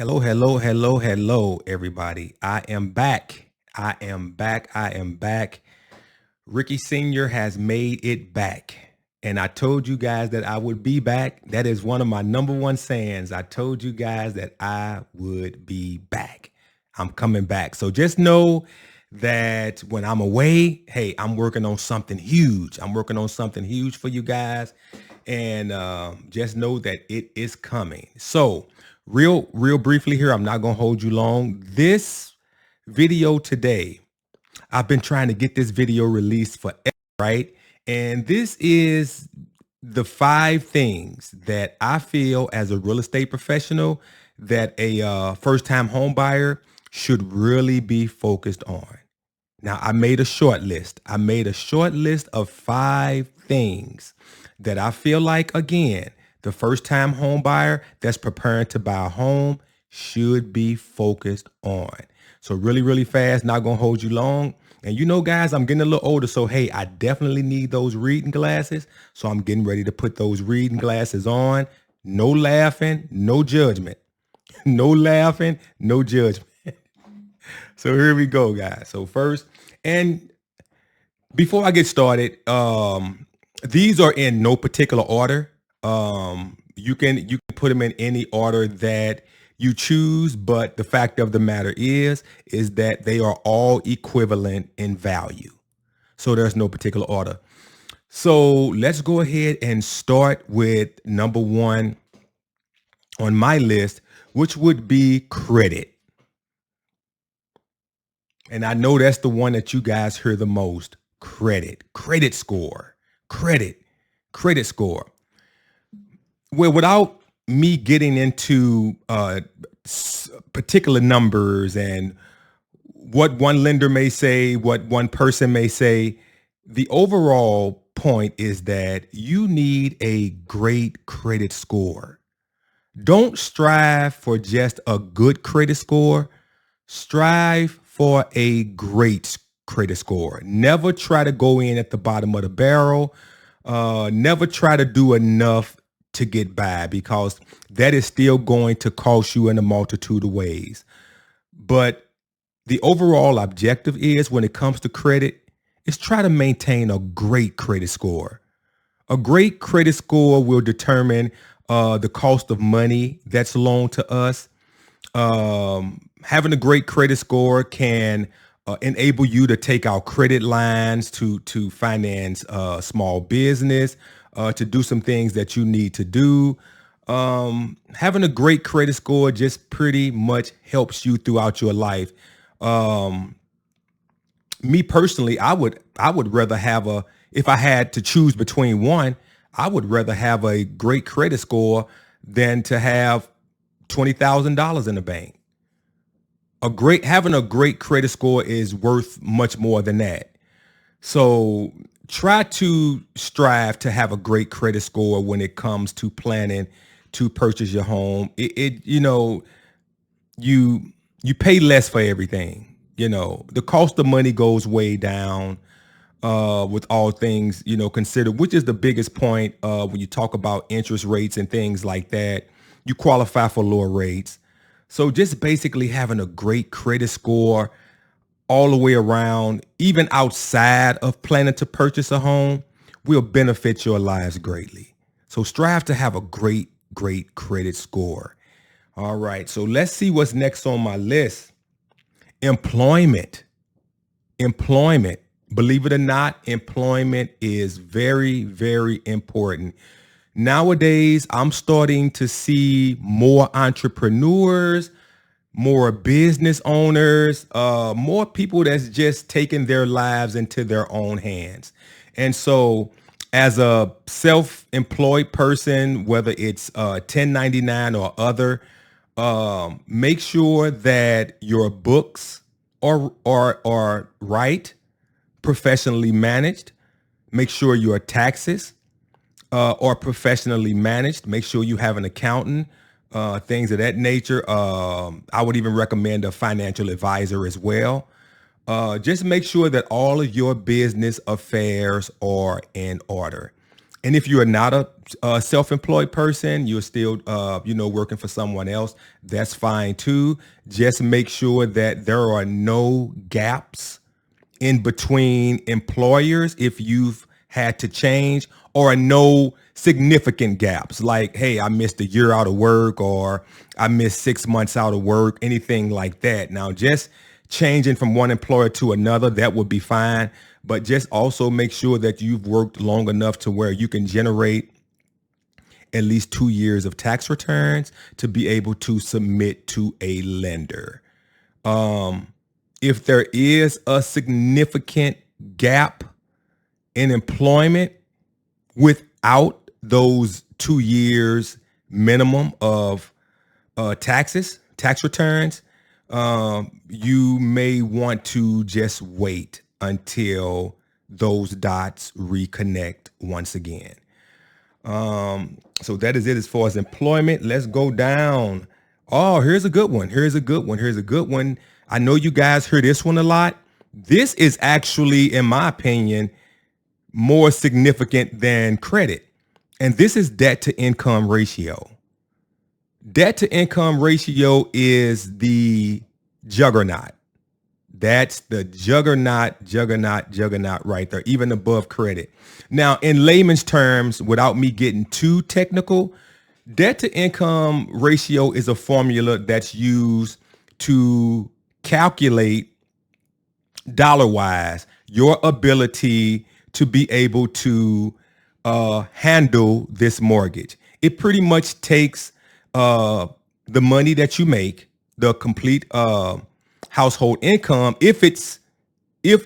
Hello, hello, hello, hello, everybody. I am back. I am back. I am back. Ricky Sr. has made it back. And I told you guys that I would be back. That is one of my number one sayings. I told you guys that I would be back. I'm coming back. So just know that when I'm away, hey, I'm working on something huge. I'm working on something huge for you guys. And just know that it is coming. So, real briefly here, I'm not going to hold you long. This video today, I've been trying to get this video released forever, right? And this is the 5 things that I feel as a real estate professional that a first-time home buyer should really be focused on. Now, I made a short list. I made a short list of 5 things that I feel like, again, the first-time home buyer that's preparing to buy a home should be focused on. So really fast, not going to hold you long. And you know, guys, I'm getting a little older. So, hey, I definitely need those reading glasses. So I'm getting ready to put those reading glasses on. No laughing, no judgment. No laughing, no judgment. So here we go, guys. So first, and before I get started, these are in no particular order. You can put them in any order that you choose, but the fact of the matter is that they are all equivalent in value. So there's no particular order. So let's go ahead and start with number one on my list, which would be credit. And I know that's the one that you guys hear the most. Credit score, credit score. Well, without me getting into particular numbers and what one lender may say, what one person may say, the overall point is that you need a great credit score. Don't strive for just a good credit score. Strive for a great credit score. Never try to go in at the bottom of the barrel. Never try to do enough to get by, because that is still going to cost you in a multitude of ways. But the overall objective is, when it comes to credit, is try to maintain a great credit score. A great credit score will determine the cost of money that's loaned to us. Having a great credit score can enable you to take out credit lines to finance small business, to do some things that you need to do. Having a great credit score just pretty much helps you throughout your life. Um, Me personally, I would rather have a if I had to choose between one, I would rather have a great credit score than to have $20,000 in the bank. Having a great credit score is worth much more than that. So try to strive to have a great credit score when it comes to planning to purchase your home. You you pay less for everything. The cost of money goes way down with all things considered, which is the biggest point when you talk about interest rates and things like that. You qualify for lower rates. So just basically having a great credit score all the way around, even outside of planning to purchase a home, will benefit your lives greatly. So strive to have a great credit score. All right. So let's see what's next on my list. Employment. Employment. Believe it or not, employment is very important. Nowadays, I'm starting to see more entrepreneurs, more business owners, more people that's just taking their lives into their own hands. And so, as a self-employed person, whether it's 1099 or other, make sure that your books are right, professionally managed. Make sure your taxes are professionally managed. Make sure you have an accountant, things of that nature. I would even recommend a financial advisor as well. Just make sure that all of your business affairs are in order. And if you're not a self-employed person, you're still, working for someone else, that's fine too. Just make sure that there are no gaps in between employers if you've had to change, or no significant gaps like, hey, I missed a year out of work, or I missed 6 months out of work, anything like that. Now, just changing from one employer to another, that would be fine. But just also make sure that you've worked long enough to where you can generate at least 2 years of tax returns to be able to submit to a lender. If there is a significant gap in employment without those 2 years minimum of tax returns, you may want to just wait until those dots reconnect once again. So that is it as far as employment. Let's go down. Oh, here's a good one. Here's a good one. Here's a good one. I know you guys hear this one a lot. This is actually, in my opinion, more significant than credit. And this is debt to income ratio. Debt to income ratio is the juggernaut. That's the juggernaut right there, even above credit. Now, in layman's terms, without me getting too technical, debt to income ratio is a formula that's used to calculate dollar-wise your ability to be able to handle this mortgage. It pretty much takes the money that you make, the complete household income, if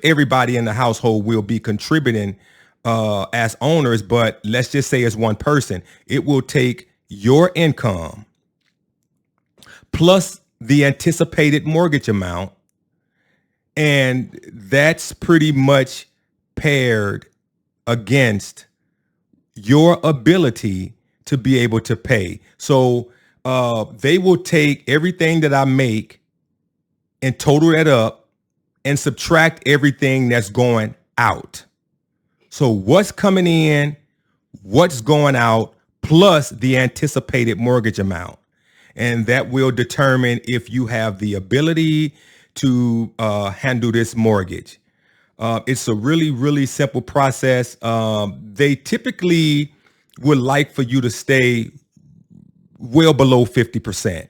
everybody in the household will be contributing as owners, but let's just say it's one person, it will take your income plus the anticipated mortgage amount, and that's pretty much paired against your ability to be able to pay. So they will take everything that I make and total that up and subtract everything that's going out. So what's coming in, what's going out, plus the anticipated mortgage amount. And that will determine if you have the ability to handle this mortgage. It's a really, really simple process. They typically would like for you to stay well below 50%.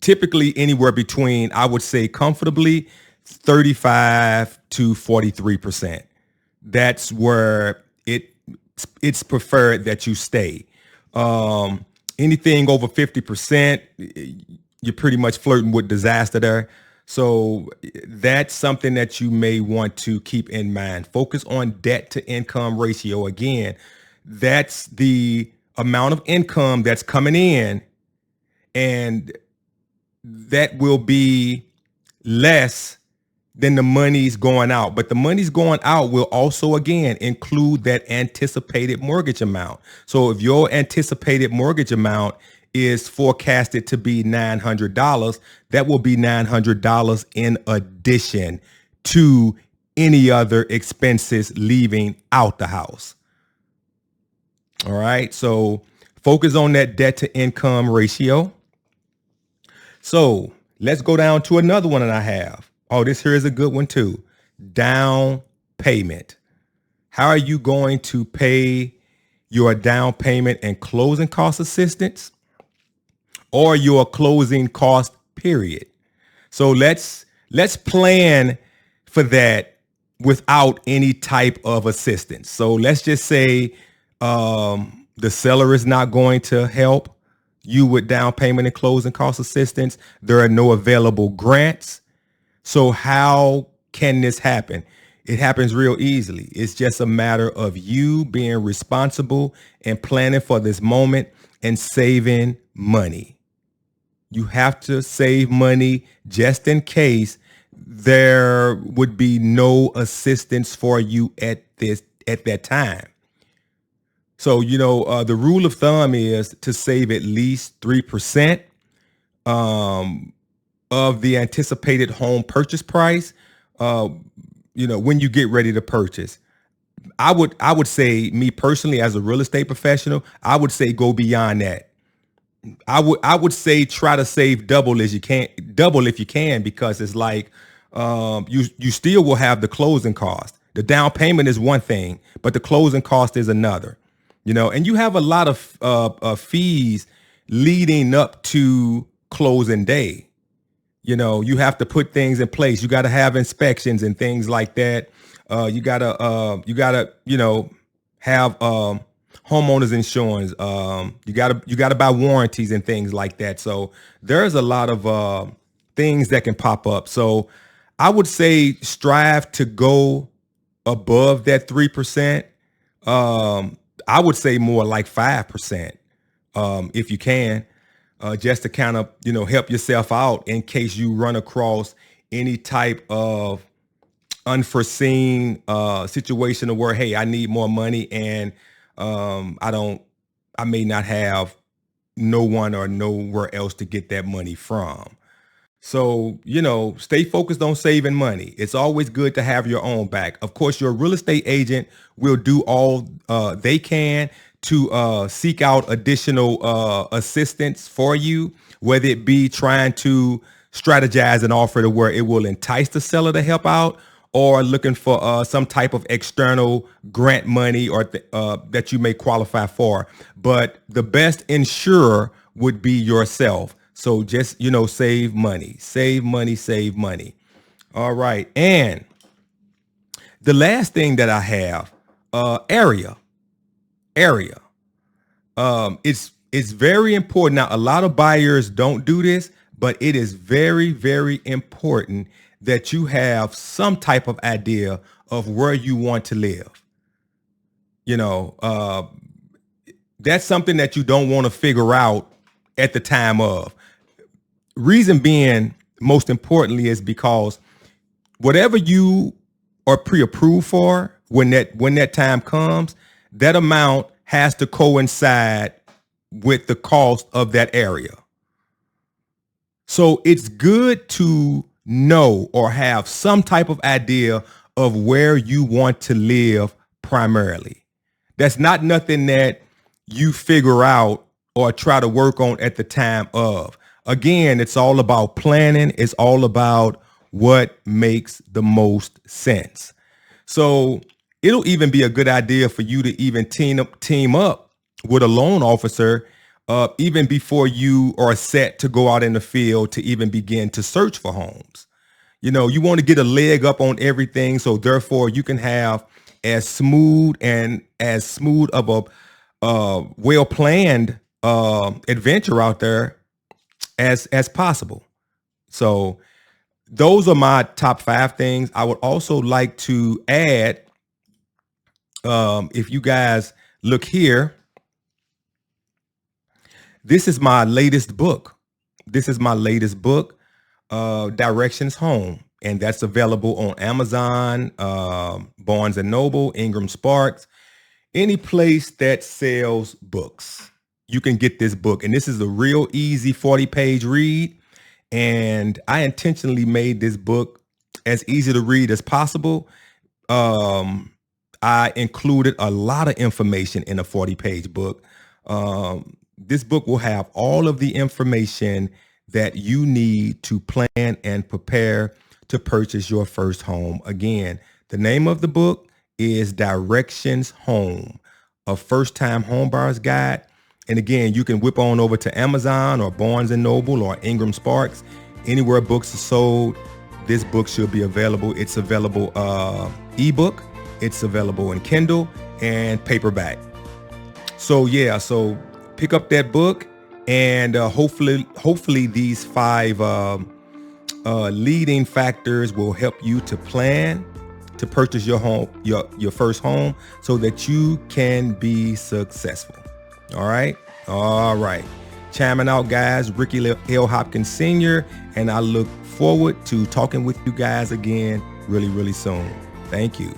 Typically anywhere between, I would say comfortably, 35 to 43%. That's where it's preferred that you stay. Anything over 50%, you're pretty much flirting with disaster there. So that's something that you may want to keep in mind. Focus on debt to income ratio. Again, that's the amount of income that's coming in, and that will be less than the money's going out. But the money's going out will also, again, include that anticipated mortgage amount. So if your anticipated mortgage amount is forecasted to be $900, that will be $900 in addition to any other expenses leaving out the house. All right. So focus on that debt to income ratio. So let's go down to another one that I have. Oh, this here is a good one too. Down payment. How are you going to pay your down payment and closing cost assistance, or your closing cost period? So let's plan for that without any type of assistance. So let's just say the seller is not going to help you with down payment and closing cost assistance. There are no available grants. So how can this happen? It happens real easily. It's just a matter of you being responsible and planning for this moment and saving money. You have to save money just in case there would be no assistance for you at that time. So, the rule of thumb is to save at least 3% of the anticipated home purchase price, when you get ready to purchase. I would say, me personally, as a real estate professional, I would say go beyond that. I would say try to save double as you can, double if you can, because it's like, you still will have the closing cost. The down payment is one thing, but the closing cost is another. And you have a lot of fees leading up to closing day. You have to put things in place. You got to have inspections and things like that. You gotta have homeowners insurance. You gotta buy warranties and things like that. So there's a lot of things that can pop up. So I would say strive to go above that 3%. I would say more like 5%, if you can, just to kind of, help yourself out in case you run across any type of unforeseen situation where, hey, I need more money, and I may not have no one or nowhere else to get that money from. So, stay focused on saving money. It's always good to have your own back. Of course, your real estate agent will do all they can to seek out additional assistance for you, whether it be trying to strategize an offer to where it will entice the seller to help out, or looking for some type of external grant money or that you may qualify for. But the best insurer would be yourself. So just, save money, save money, save money. All right. And the last thing that I have, area. It's very important. Now, a lot of buyers don't do this, but it is very, very important that you have some type of idea of where you want to live. You know, that's something that you don't want to figure out at the time of. Reason being, most importantly, is because whatever you are pre-approved for, when that time comes, that amount has to coincide with the cost of that area. So it's good to know or have some type of idea of where you want to live primarily. That's not nothing that you figure out or try to work on at the time of. Again, it's all about planning. It's all about what makes the most sense. So it'll even be a good idea for you to even team up with a loan officer, even before you are set to go out in the field to even begin to search for homes. You want to get a leg up on everything, so therefore you can have as smooth of a well planned adventure out there as possible. So those are my top 5 things. I would also like to add, if you guys look here, this is my latest book. Directions Home, and that's available on Amazon, Barnes and Noble, Ingram Sparks, any place that sells books. You can get this book, and this is a real easy 40-page read. And I intentionally made this book as easy to read as possible. I included a lot of information in a 40-page book. This book will have all of the information that you need to plan and prepare to purchase your first home. Again, the name of the book is Directions Home, a first-time homebuyer's guide. And again, you can whip on over to Amazon or Barnes and Noble or Ingram Sparks, anywhere books are sold. This book should be available. It's available ebook. It's available in Kindle and paperback. So yeah, so pick up that book, and hopefully these 5 leading factors will help you to plan to purchase your home, your first home, so that you can be successful. All right. Chiming out, guys. Ricky L. Hopkins Sr., and I look forward to talking with you guys again really, really soon. Thank you.